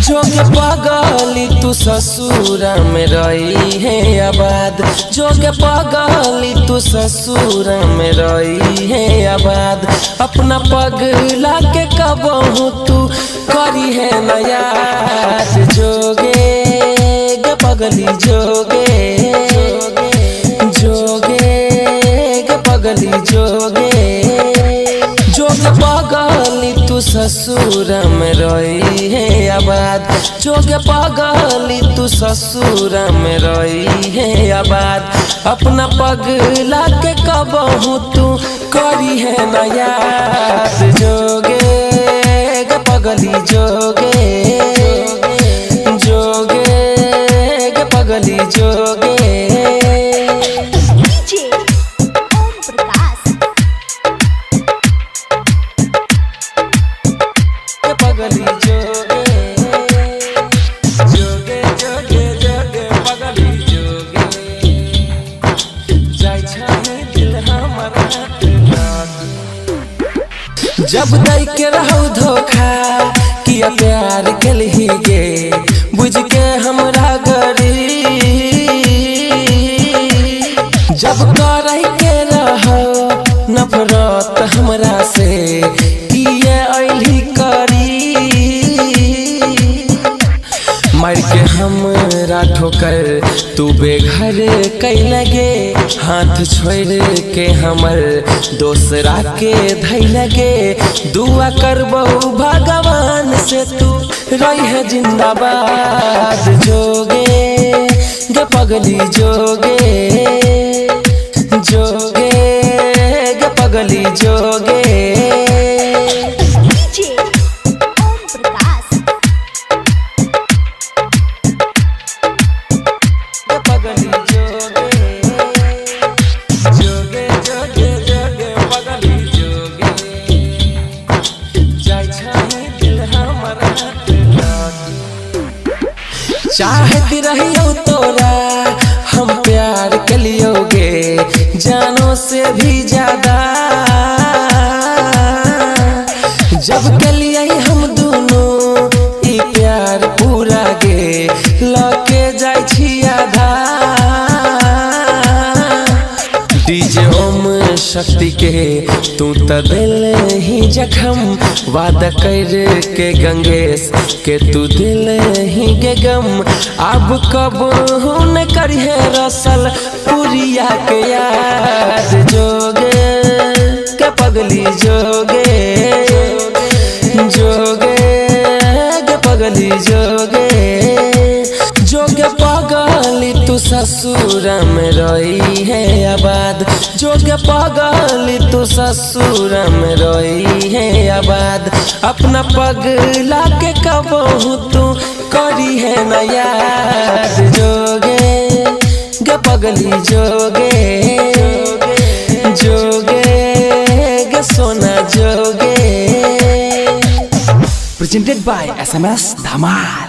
जोगे पगली तू ससुर में रही है आबाद, जोगे पगली तू ससुर में रही है आबाद। अपना पगला के कबहू तू करी है नया जोगे गे पगली जोगे जोगे गे पगली जोगे जोगे पगली तू ससुर में रही है आबाद, जोगे पगली तू ससुर में रही है आबाद। अपना पगला के कबहू तू करी है नया जोगे गे पगली जोगे जोगे गे पगली जोगे पगली जोगे जोगे जोगे जोगे पगली जोगे जाय छाने दिल हमारा जब दई के रहू धोखा किया प्यार के लिए गे बुझ के हमरा गरी जब करई के रहो नफरत हमरा से किए अइली करी मर के हमरा ठोकर तू बेघर कई लगे हाथ छोड़ के हमर दोसरा के धई लगे दुआ करबो भगवान से तू रही है जिंदाबाद जोगे गे पगली जोगे जोगे गे पगली जोगे पगली जोगे जोगे जोगे जोगे पगली जोगे जाय छाने दिल हमारा चाहती रहियो तोरा हम प्यार के लियोगे जानो से भी ज्यादा जब के लिए हम दोनों ई प्यार पूरा गे लके जाय छी आधा डीजे ओम शक्ति के तू त दिल ही जखम वादा कर के गंगेश के तू दिल ही गे गम अब कब न करिए रसल पुरिया के याद जोगे के पगली जोगे जोगे गे पगली जोगे जोगे पगली तू ससुर में रही है आबाद, जोगे पगली तू ससुर में रही है आबाद। अपना पगला के कबहू तू करी है नया जोगे गे पगली जोगे जोगे गे सोना जोगे। Presented by SMS Dhamal।